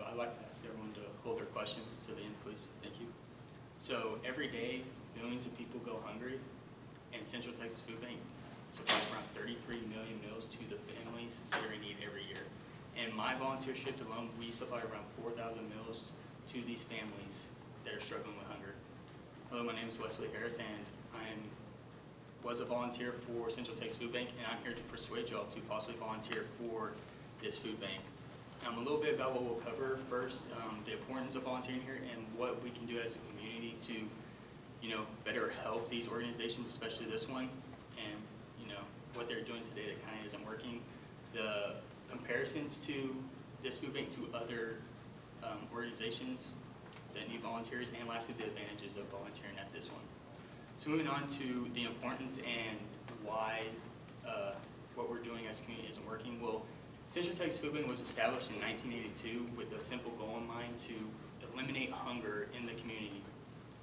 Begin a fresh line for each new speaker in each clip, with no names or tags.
I'd like to ask everyone to hold their questions to the end, please. Thank you. So every day, millions of people go hungry, and Central Texas Food Bank supplies around 33 million meals to the families that are in need every year. And my volunteer shift alone, we supply around 4,000 meals to these families that are struggling with hunger. Hello, my name is Wesley Harris, and I was a volunteer for Central Texas Food Bank, and I'm here to persuade y'all to possibly volunteer for this food bank. A little bit about what we'll cover first, the importance of volunteering here and what we can do as a community to, better help these organizations, especially this one, and, what they're doing today that kind of isn't working. The comparisons to this food bank to other organizations that need volunteers, and lastly, the advantages of volunteering at this one. So moving on to the importance and why what we're doing as a community isn't working. Well, Central Texas Food Bank was established in 1982 with a simple goal in mind to eliminate hunger in the community.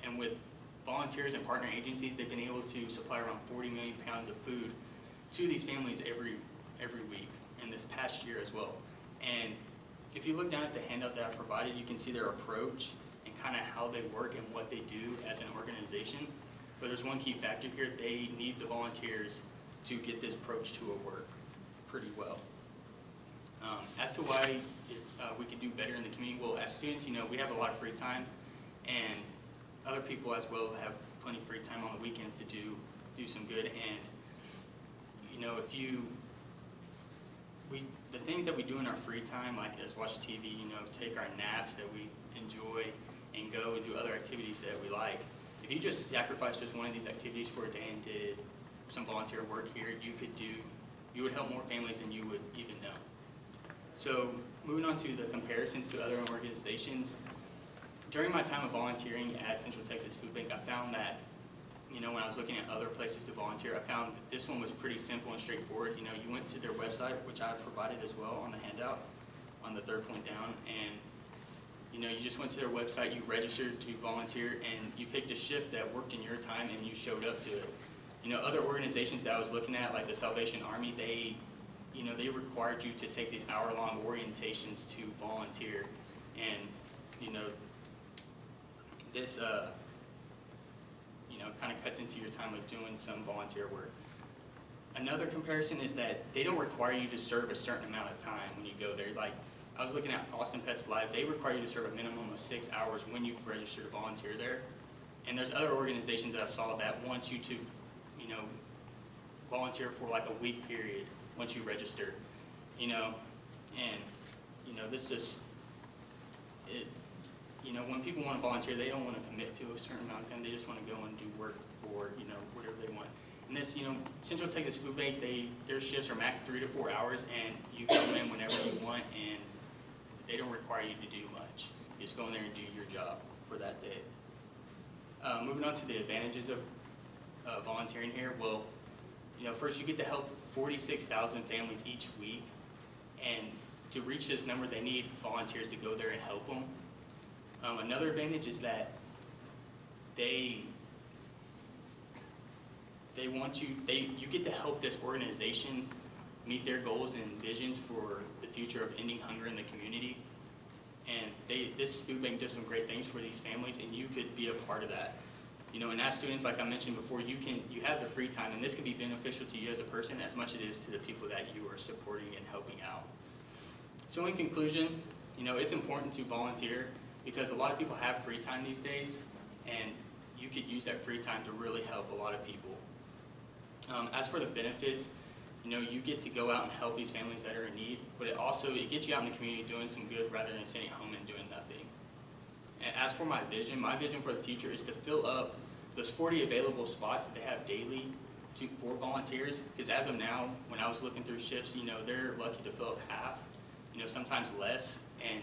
And with volunteers and partner agencies, they've been able to supply around 40 million pounds of food to these families every week, and this past year as well. And if you look down at the handout that I provided, you can see their approach and kind of how they work and what they do as an organization. But there's one key factor here: they need the volunteers to get this approach to work pretty well. As to why we could do better in the community, well, as students, we have a lot of free time, and other people as well have plenty of free time on the weekends to do some good. And the things that we do in our free time, like as watch TV, take our naps that we enjoy, and go and do other activities that we like. If you just sacrifice just one of these activities for a day and did some volunteer work here, you would help more families than you would even know. So moving on to the comparisons to other organizations, during my time of volunteering at Central Texas Food Bank, I found that, when I was looking at other places to volunteer, I found that this one was pretty simple and straightforward. You went to their website, which I provided as well on the handout, on the third point down, and you just went to their website, you registered to volunteer, and you picked a shift that worked in your time, and you showed up to it. Other organizations that I was looking at, like the Salvation Army, they required you to take these hour-long orientations to volunteer, and this kind of cuts into your time of doing some volunteer work. Another comparison is that they don't require you to serve a certain amount of time when you go there. Like, I was looking at Austin Pets Live, they require you to serve a minimum of 6 hours when you've registered to volunteer there. And there's other organizations that I saw that want you to, volunteer for like a week period once you register, this just, when people want to volunteer, they don't want to commit to a certain amount of time, they just want to go and do work for, whatever they want. And this, Central Texas Food Bank, their shifts are max 3 to 4 hours, and you come in whenever you want, and they don't require you to do much. You just go in there and do your job for that day. Moving on to the advantages of volunteering here. Well, first you get to help 46,000 families each week, and to reach this number, they need volunteers to go there and help them. Another advantage is that you get to help this organization meet their goals and visions for the future of ending hunger in the community. And this food bank does some great things for these families, and you could be a part of that. And as students, like I mentioned before, you have the free time, and this can be beneficial to you as a person as much as it is to the people that you are supporting and helping out. So in conclusion, it's important to volunteer because a lot of people have free time these days, and you could use that free time to really help a lot of people. As for the benefits, you get to go out and help these families that are in need, but it gets you out in the community doing some good rather than sitting home and doing nothing. And as for my vision for the future is to fill up those 40 available spots that they have daily for volunteers, because as of now, when I was looking through shifts, they're lucky to fill up half, sometimes less, and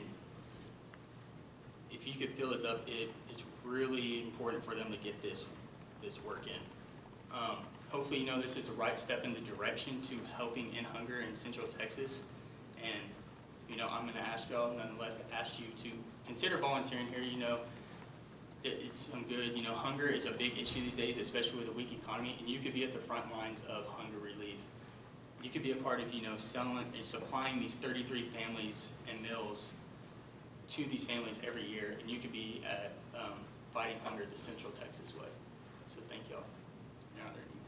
if you could fill this up, it's really important for them to get this work in. Hopefully, this is the right step in the direction to helping end hunger in Central Texas. And, I'm going to ask y'all, nonetheless, to ask you to consider volunteering here. It's some good. Hunger is a big issue these days, especially with a weak economy, and you could be at the front lines of hunger relief. You could be a part of, selling and supplying these 33 families and meals to these families every year, and you could be at fighting hunger the Central Texas way. So thank y'all. Now, are there any